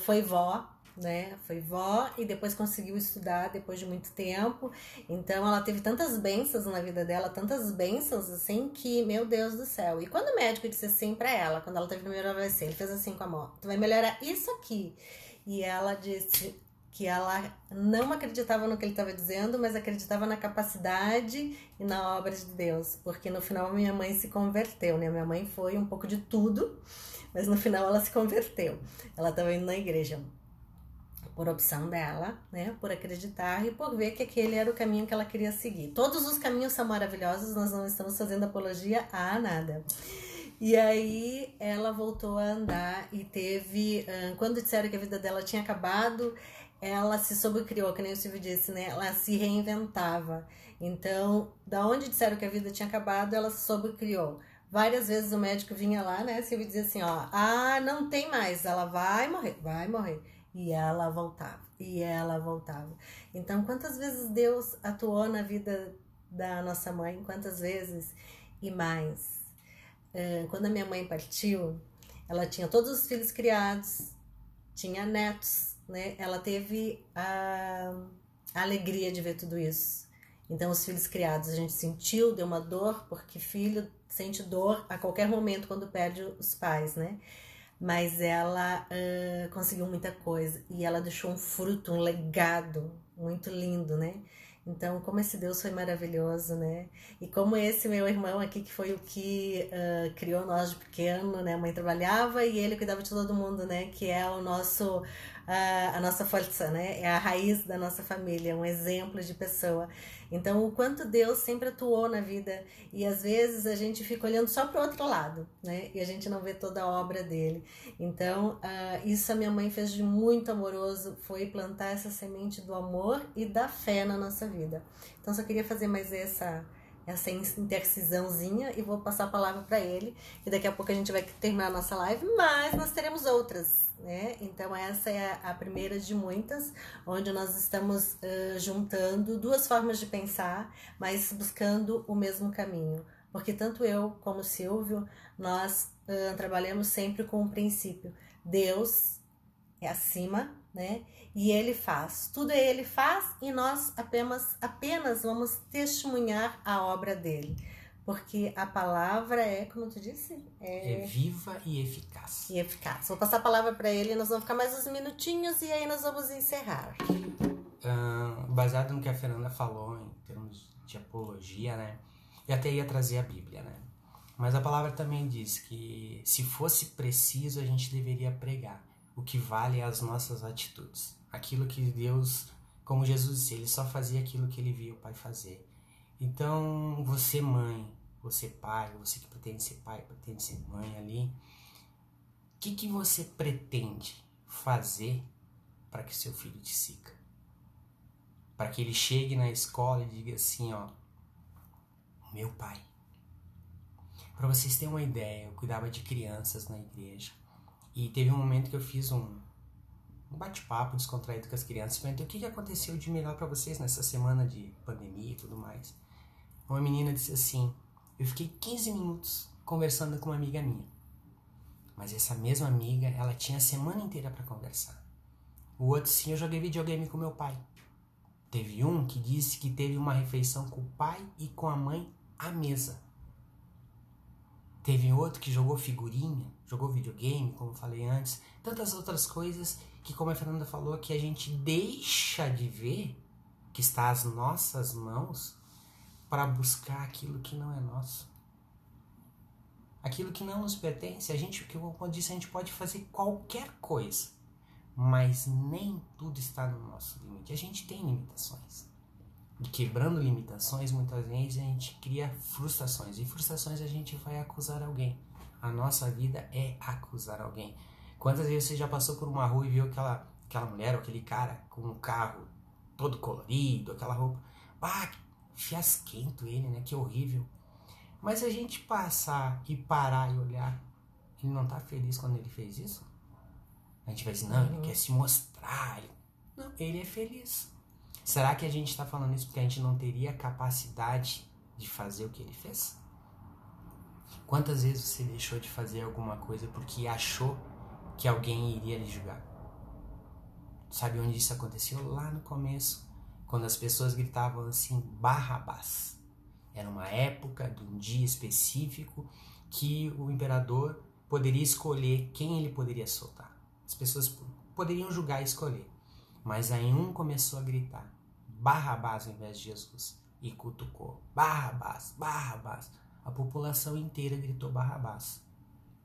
Foi vó, né? Foi vó e depois conseguiu estudar depois de muito tempo. Então, ela teve tantas bênçãos na vida dela, tantas bênçãos, assim, que, meu Deus do céu. E quando o médico disse assim pra ela, quando ela teve o primeiro AVC, ele fez assim com a mão: tu vai melhorar isso aqui. E ela disse que ela não acreditava no que ele estava dizendo, mas acreditava na capacidade e na obra de Deus, porque no final minha mãe se converteu, né? Minha mãe foi um pouco de tudo, mas no final ela se converteu. Ela estava indo na igreja por opção dela, né? Por acreditar e por ver que aquele era o caminho que ela queria seguir. Todos os caminhos são maravilhosos, nós não estamos fazendo apologia a nada. E aí ela voltou a andar e teve, quando disseram que a vida dela tinha acabado, ela se sobrecriou, que nem o Silvio disse, né? Ela se reinventava. Então, da onde disseram que a vida tinha acabado, ela se sobrecriou. Várias vezes o médico vinha lá, né? Silvio dizia assim, ó, não tem mais, ela vai morrer, vai morrer. E ela voltava, e ela voltava. Então, quantas vezes Deus atuou na vida da nossa mãe? Quantas vezes? E mais. Quando a minha mãe partiu, ela tinha todos os filhos criados, tinha netos, né? Ela teve a alegria de ver tudo isso. Então, os filhos criados a gente sentiu, deu uma dor, porque filho sente dor a qualquer momento quando perde os pais, né? Mas ela conseguiu muita coisa e ela deixou um fruto, um legado muito lindo, né? Então, como esse Deus foi maravilhoso, né? E como esse meu irmão aqui, que foi o que criou nós de pequeno, né? A mãe trabalhava e ele cuidava de todo mundo, né? Que é o nosso, a nossa força, né? É a raiz da nossa família, um exemplo de pessoa. Então, o quanto Deus sempre atuou na vida e às vezes a gente fica olhando só para o outro lado, né? E a gente não vê toda a obra dele. Então, isso a minha mãe fez de muito amoroso, foi plantar essa semente do amor e da fé na nossa vida. Então, só queria fazer mais essa intercisãozinha e vou passar a palavra para ele. E daqui a pouco a gente vai terminar a nossa live, mas nós teremos outras, né? Então, essa é a primeira de muitas, onde nós estamos juntando duas formas de pensar, mas buscando o mesmo caminho. Porque tanto eu como o Silvio, nós trabalhamos sempre com o princípio: Deus é acima, né? E Ele faz. Tudo Ele faz e nós apenas vamos testemunhar a obra dele. Porque a palavra é, como tu disse? É viva e eficaz. E eficaz. Vou passar a palavra para ele, nós vamos ficar mais uns minutinhos e aí nós vamos encerrar. Baseado no que a Fernanda falou em termos de apologia, né? Eu até ia trazer a Bíblia, né? Mas a palavra também diz que se fosse preciso a gente deveria pregar. O que vale é as nossas atitudes. Aquilo que Deus, como Jesus disse, Ele só fazia aquilo que Ele via o Pai fazer. Então, você mãe, você pai, você que pretende ser pai, pretende ser mãe ali, o que você pretende fazer para que seu filho te siga? Para que ele chegue na escola e diga assim, ó, meu pai. Para vocês terem uma ideia, eu cuidava de crianças na igreja e teve um momento que eu fiz um bate-papo descontraído com as crianças. Perguntei o que aconteceu de melhor para vocês nessa semana de pandemia e tudo mais. Uma menina disse assim, eu fiquei 15 minutos conversando com uma amiga minha. Mas essa mesma amiga, ela tinha a semana inteira para conversar. O outro sim, eu joguei videogame com meu pai. Teve um que disse que teve uma refeição com o pai e com a mãe à mesa. Teve outro que jogou figurinha, jogou videogame, como eu falei antes. Tantas outras coisas que, como a Fernanda falou, que a gente deixa de ver que está às nossas mãos para buscar aquilo que não é nosso. Aquilo que não nos pertence. A gente, como eu disse, a gente pode fazer qualquer coisa, mas nem tudo está no nosso limite. A gente tem limitações. E quebrando limitações, muitas vezes a gente cria frustrações. E frustrações a gente vai acusar alguém. A nossa vida é acusar alguém. Quantas vezes você já passou por uma rua e viu aquela mulher ou aquele cara com um carro todo colorido, aquela roupa... fiasquento ele, né? Que horrível. Mas se a gente passar e parar e olhar, ele não tá feliz quando ele fez isso? A gente vai dizer, não, ele quer se mostrar. Não, ele é feliz. Será que a gente está falando isso porque a gente não teria capacidade de fazer o que ele fez? Quantas vezes você deixou de fazer alguma coisa porque achou que alguém iria lhe julgar? Sabe onde isso aconteceu? Lá no começo, quando as pessoas gritavam assim, Barrabás. Era uma época de um dia específico que o imperador poderia escolher quem ele poderia soltar. As pessoas poderiam julgar e escolher. Mas aí um começou a gritar Barrabás ao invés de Jesus e cutucou Barrabás, Barrabás. A população inteira gritou Barrabás.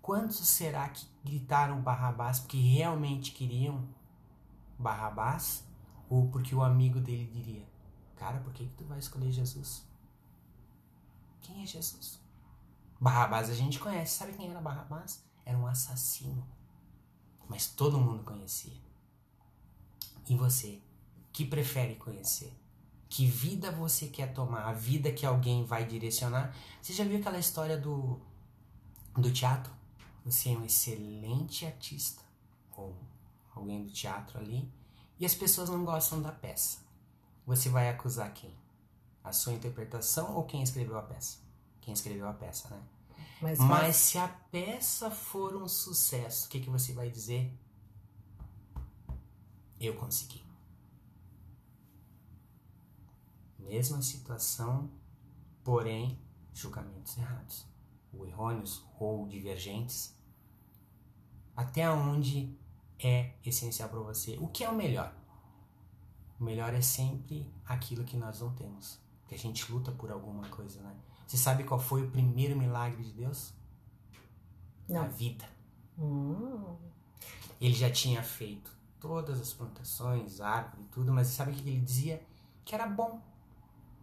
Quantos será que gritaram Barrabás porque realmente queriam Barrabás? Ou porque o amigo dele diria, cara, por que tu vai escolher Jesus? Quem é Jesus? Barrabás a gente conhece. Sabe quem era Barrabás? Era um assassino. Mas todo mundo conhecia. E você? Que prefere conhecer? Que vida você quer tomar? A vida que alguém vai direcionar? Você já viu aquela história do teatro? Você é um excelente artista. Ou alguém do teatro ali. E as pessoas não gostam da peça. Você vai acusar quem? A sua interpretação ou quem escreveu a peça? Quem escreveu a peça, né? Mas se a peça for um sucesso, o que você vai dizer? Eu consegui. Mesma situação, porém, julgamentos errados. Ou errôneos, ou divergentes. Até onde é essencial para você? O que é o melhor? O melhor é sempre aquilo que nós não temos. Que a gente luta por alguma coisa, né? Você sabe qual foi o primeiro milagre de Deus? Não. A vida. Ele já tinha feito todas as plantações, árvore e tudo, mas sabe o que ele dizia? Que era bom.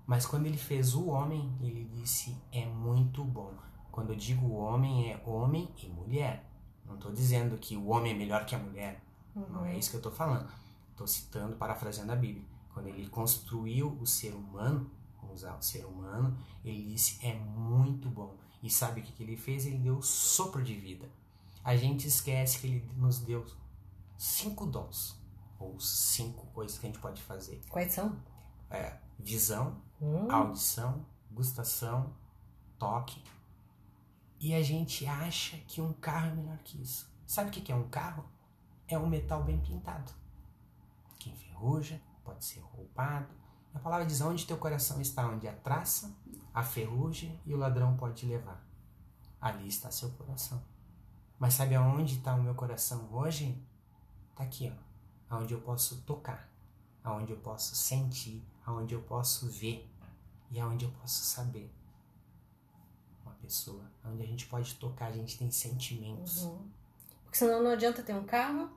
Mas quando ele fez o homem, ele disse, é muito bom. Quando eu digo homem, é homem e mulher. Não estou dizendo que o homem é melhor que a mulher. Não é isso que eu estou falando. Estou citando, parafraseando a Bíblia. Quando ele construiu o ser humano, vamos usar o ser humano, ele disse, é muito bom. E sabe o que ele fez? Ele deu sopro de vida. A gente esquece que ele nos deu 5 dons. Ou 5 coisas que a gente pode fazer. Quais são? Visão, audição, gustação, toque. E a gente acha que um carro é melhor que isso. Sabe o que é um carro? É um metal bem pintado. Que enferruja, pode ser roubado. A palavra diz onde teu coração está, onde a traça, a ferrugem e o ladrão pode te levar. Ali está seu coração. Mas sabe aonde está o meu coração hoje? Está aqui, ó. Onde eu posso tocar, aonde eu posso sentir, aonde eu posso ver e aonde eu posso saber. Uma pessoa, onde a gente pode tocar, a gente tem sentimentos. Porque senão não adianta ter um carro.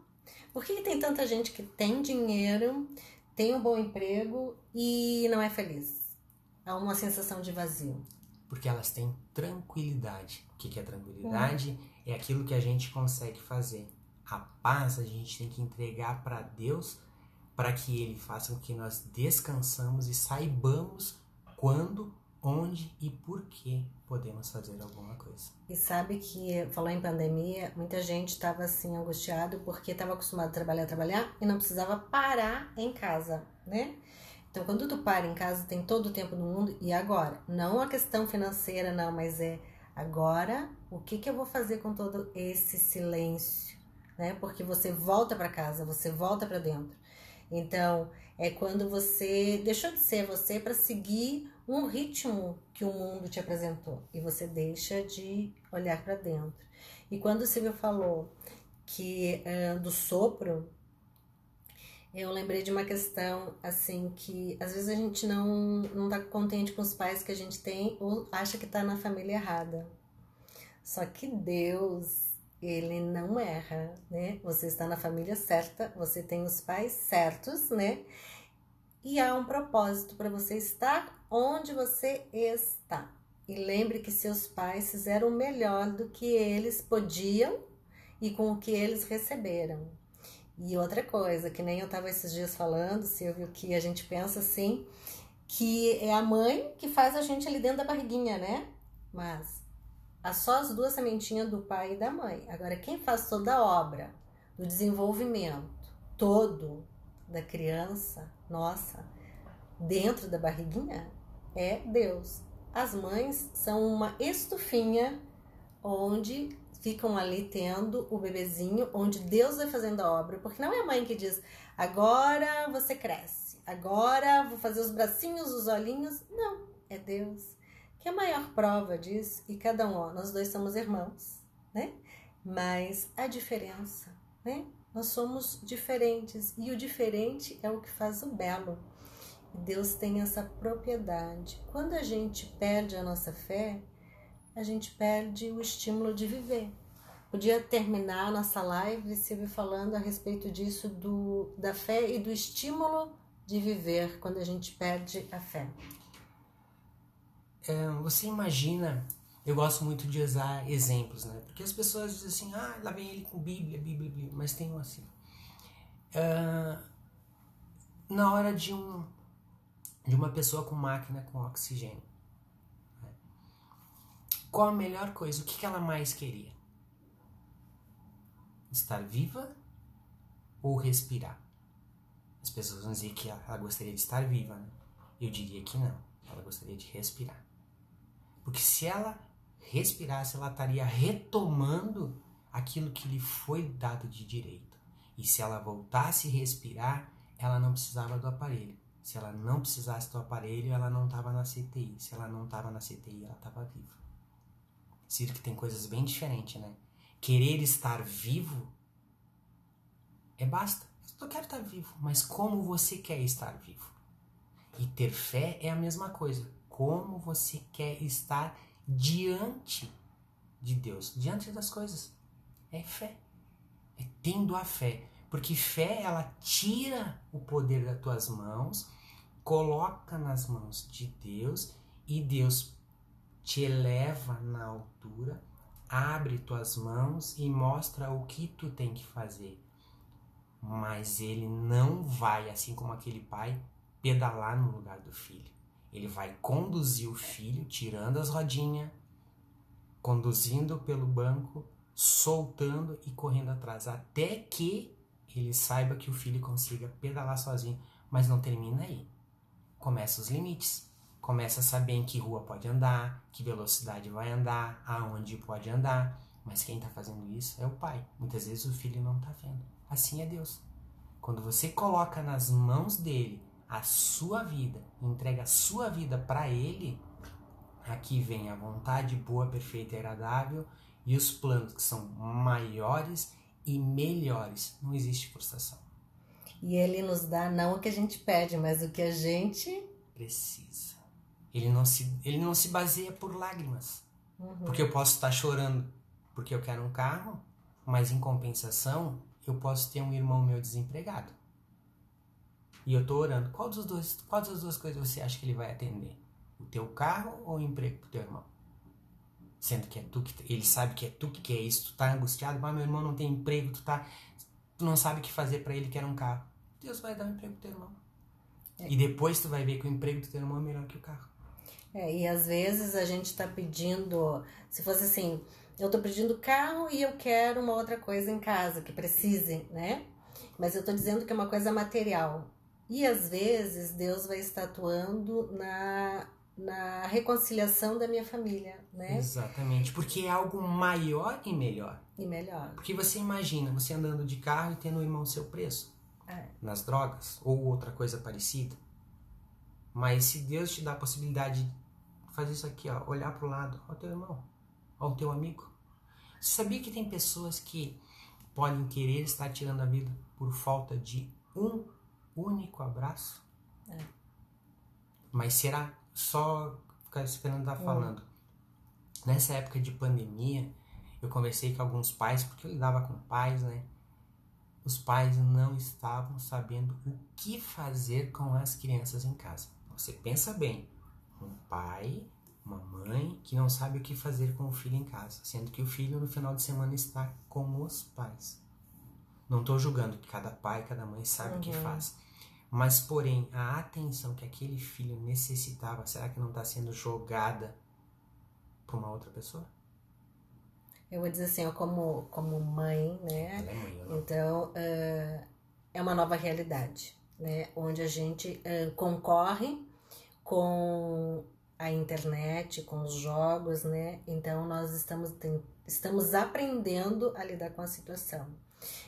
Por que tem tanta gente que tem dinheiro, tem um bom emprego e não é feliz? Há uma sensação de vazio. Porque elas têm tranquilidade. O que é tranquilidade? É aquilo que a gente consegue fazer. A paz a gente tem que entregar para Deus, para que Ele faça com que nós descansamos e saibamos quando, onde e por que podemos fazer alguma coisa. E sabe que, falou em pandemia, muita gente estava assim angustiado porque estava acostumado a trabalhar e não precisava parar em casa, né? Então, quando tu para em casa, tem todo o tempo do mundo. E agora? Não a questão financeira, não, mas é agora, o que eu vou fazer com todo esse silêncio, né? Porque você volta para casa, você volta para dentro. Então, é quando você deixou de ser você para seguir um ritmo que o mundo te apresentou. E você deixa de olhar para dentro. E quando o Silvio falou que do sopro, eu lembrei de uma questão, assim, que às vezes a gente não tá contente com os pais que a gente tem ou acha que tá na família errada. Só que Deus, Ele não erra, né? Você está na família certa, você tem os pais certos, né? E há um propósito para você estar onde você está. E lembre que seus pais fizeram o melhor do que eles podiam e com o que eles receberam. E outra coisa, que nem eu estava esses dias falando, Silvio, que a gente pensa assim, que é a mãe que faz a gente ali dentro da barriguinha, né? mas só as duas sementinhas do pai e da mãe. Agora, quem faz toda a obra do desenvolvimento todo da criança, nossa, dentro da barriguinha, é Deus. As mães são uma estufinha onde ficam ali tendo o bebezinho, onde Deus vai fazendo a obra, porque não é a mãe que diz, agora você cresce, agora vou fazer os bracinhos, os olhinhos. Não, é Deus. Que é a maior prova disso, e cada um, nós dois somos irmãos, né? Mas a diferença, né? Nós somos diferentes, e o diferente é o que faz o belo. Deus tem essa propriedade. Quando a gente perde a nossa fé, a gente perde o estímulo de viver. Podia terminar a nossa live, Silvio, falando a respeito disso, da fé e do estímulo de viver quando a gente perde a fé. Você imagina, eu gosto muito de usar exemplos, né? Porque as pessoas dizem assim, lá vem ele com Bíblia, mas tem um assim. Na hora de uma pessoa com máquina com oxigênio, né? Qual a melhor coisa? O que ela mais queria? Estar viva ou respirar? As pessoas vão dizer que ela gostaria de estar viva, né? Eu diria que não, ela gostaria de respirar. Porque se ela respirasse, ela estaria retomando aquilo que lhe foi dado de direito. E se ela voltasse a respirar, ela não precisava do aparelho. Se ela não precisasse do aparelho, ela não estava na CTI. Se ela não estava na CTI, ela estava viva. Ciro, que tem coisas bem diferentes, né? Querer estar vivo basta. Eu quero estar vivo, mas como você quer estar vivo? E ter fé é a mesma coisa. Como você quer estar diante de Deus, diante das coisas. É fé. É tendo a fé. Porque fé, ela tira o poder das tuas mãos, coloca nas mãos de Deus, e Deus te eleva na altura, abre tuas mãos e mostra o que tu tem que fazer. Mas ele não vai, assim como aquele pai, pedalar no lugar do filho. Ele vai conduzir o filho, tirando as rodinhas, conduzindo pelo banco, soltando e correndo atrás, até que ele saiba que o filho consiga pedalar sozinho. Mas não termina aí. Começa os limites. Começa a saber em que rua pode andar, que velocidade vai andar, aonde pode andar. Mas quem está fazendo isso é o pai. Muitas vezes o filho não está vendo. Assim é Deus. Quando você coloca nas mãos dele a sua vida, entrega a sua vida para ele, aqui vem a vontade boa, perfeita e agradável e os planos que são maiores e melhores. Não existe frustração. E ele nos dá não o que a gente pede, mas o que a gente precisa. Ele não se baseia por lágrimas. Porque eu posso estar chorando porque eu quero um carro, mas em compensação eu posso ter um irmão meu desempregado. E eu estou orando. Qual das duas coisas você acha que ele vai atender? O teu carro ou o emprego pro teu irmão? Sendo que é tu que... Ele sabe que é tu que quer isso. Tu tá angustiado. Mas meu irmão não tem emprego. Tu não sabe o que fazer para ele, quer um carro. Deus vai dar um emprego pro teu irmão. E depois tu vai ver que o emprego do teu irmão é melhor que o carro. E às vezes a gente tá pedindo... Se fosse assim... Eu tô pedindo carro e eu quero uma outra coisa em casa que precise, né? Mas eu tô dizendo que é uma coisa material. E às vezes Deus vai estar atuando na reconciliação da minha família, né? Exatamente, porque é algo maior e melhor. E melhor. Porque você imagina, você andando de carro e tendo um irmão seu preso nas drogas ou outra coisa parecida. Mas se Deus te dá a possibilidade de fazer isso aqui, ó, olhar pro lado, ó, teu irmão, ó, o teu amigo. Você sabia que tem pessoas que podem querer estar tirando a vida por falta de um único abraço? Mas será? Só ficar esperando estar falando. Nessa época de pandemia, eu conversei com alguns pais, porque eu lidava com pais, né? Os pais não estavam sabendo o que fazer com as crianças em casa. Você pensa bem, um pai, uma mãe que não sabe o que fazer com o filho em casa, sendo que o filho no final de semana está com os pais. Não estou julgando que cada pai, cada mãe sabe o que faz. Mas, porém, a atenção que aquele filho necessitava, será que não está sendo jogada para uma outra pessoa? Eu vou dizer assim, ó, como mãe, né? Ela é mãe, eu não. Então, é uma nova realidade, né? Onde a gente concorre com a internet, com os jogos, né? Então, nós estamos aprendendo a lidar com a situação.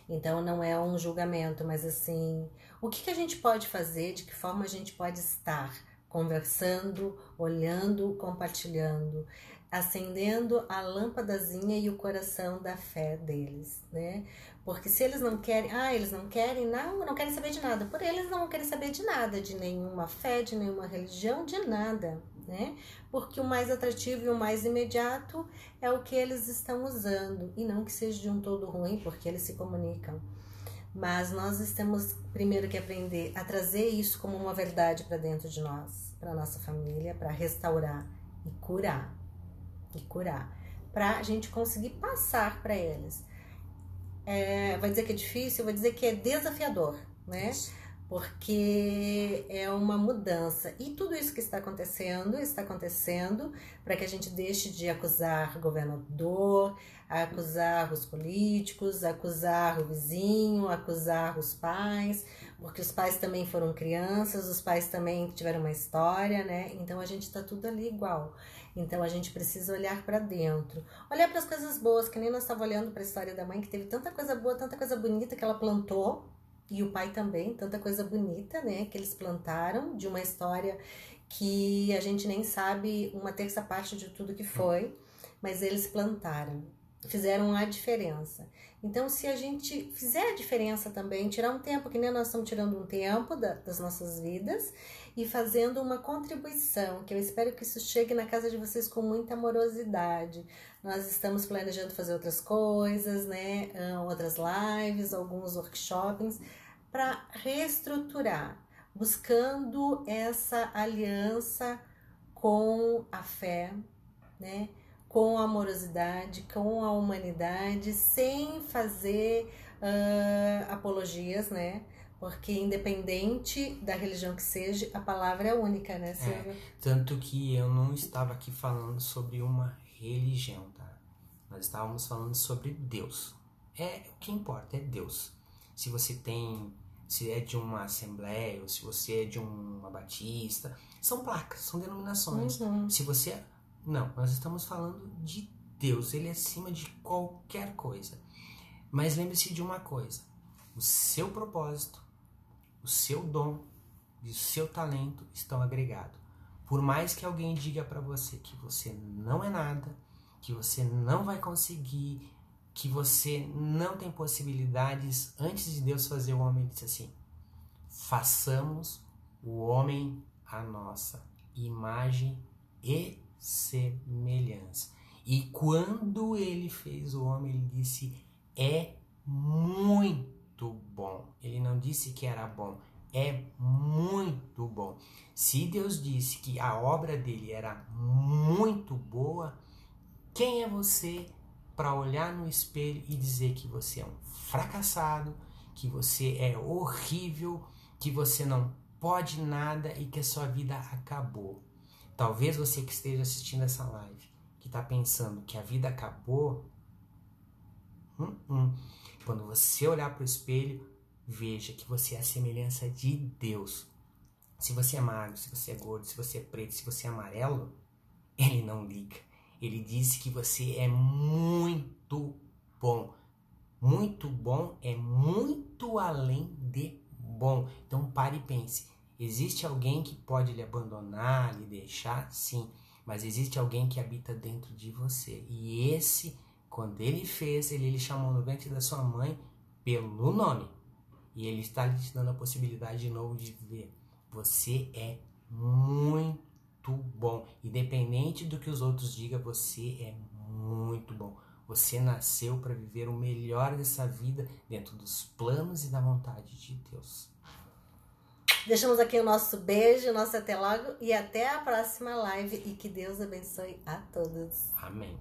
Então, não é um julgamento, mas assim, o que a gente pode fazer, de que forma a gente pode estar conversando, olhando, compartilhando, acendendo a lâmpadazinha e o coração da fé deles, né? Porque se eles não querem, não querem saber de nada. Por eles não querem saber de nada, de nenhuma fé, de nenhuma religião, de nada, né? Porque o mais atrativo e o mais imediato é o que eles estão usando, e não que seja de um todo ruim, porque eles se comunicam. Mas nós temos primeiro que aprender a trazer isso como uma verdade para dentro de nós, para nossa família, para restaurar e curar, para a gente conseguir passar para eles. Vai dizer que é difícil, eu vou dizer que é desafiador, né? Porque é uma mudança. E tudo isso que está acontecendo para que a gente deixe de acusar o governador, acusar os políticos, acusar o vizinho, acusar os pais, porque os pais também foram crianças, os pais também tiveram uma história, né? Então a gente está tudo ali igual. Então a gente precisa olhar para dentro, olhar para as coisas boas, que nem nós estávamos olhando para a história da mãe, que teve tanta coisa boa, tanta coisa bonita que ela plantou. E o pai também, tanta coisa bonita, né, que eles plantaram, de uma história que a gente nem sabe uma terça parte de tudo que foi, mas eles plantaram, fizeram a diferença. Então, se a gente fizer a diferença também, tirar um tempo, que nem nós estamos tirando um tempo das nossas vidas, e fazendo uma contribuição, que eu espero que isso chegue na casa de vocês com muita amorosidade. Nós estamos planejando fazer outras coisas, né? Outras lives, alguns workshops, para reestruturar, buscando essa aliança com a fé, né? Com a amorosidade, com a humanidade, sem fazer apologias, né? Porque independente da religião que seja, a palavra é única, né, Silvia? Tanto que eu não estava aqui falando sobre uma religião, tá? Nós estávamos falando sobre Deus. O que importa é Deus. Se é de uma assembleia, ou se você é de uma batista, são placas, são denominações. Não, nós estamos falando de Deus, ele é acima de qualquer coisa. Mas lembre-se de uma coisa, o seu propósito, o seu dom e o seu talento estão agregados. Por mais que alguém diga para você que você não é nada, que você não vai conseguir, que você não tem possibilidades, antes de Deus fazer o homem, ele disse assim: façamos o homem à nossa imagem e semelhança. E quando ele fez o homem, ele disse: é muito bom. Ele não disse que era bom, é muito bom. Se Deus disse que a obra dele era muito boa, quem é você para olhar no espelho e dizer que você é um fracassado, que você é horrível, que você não pode nada e que a sua vida acabou? Talvez você que esteja assistindo essa live, que está pensando que a vida acabou, quando você olhar para o espelho, veja que você é a semelhança de Deus. Se você é magro, se você é gordo, se você é preto, se você é amarelo, ele não liga. Ele disse que você é muito bom. Muito bom é muito além de bom. Então pare e pense. Existe alguém que pode lhe abandonar, lhe deixar? Sim. Mas existe alguém que habita dentro de você. E esse, quando ele fez, ele lhe chamou no ventre da sua mãe pelo nome. E ele está lhe dando a possibilidade de novo de viver. Você é muito bom. Independente do que os outros digam, você é muito bom. Você nasceu para viver o melhor dessa vida dentro dos planos e da vontade de Deus. Deixamos aqui o nosso beijo, nosso até logo e até a próxima live. E que Deus abençoe a todos. Amém.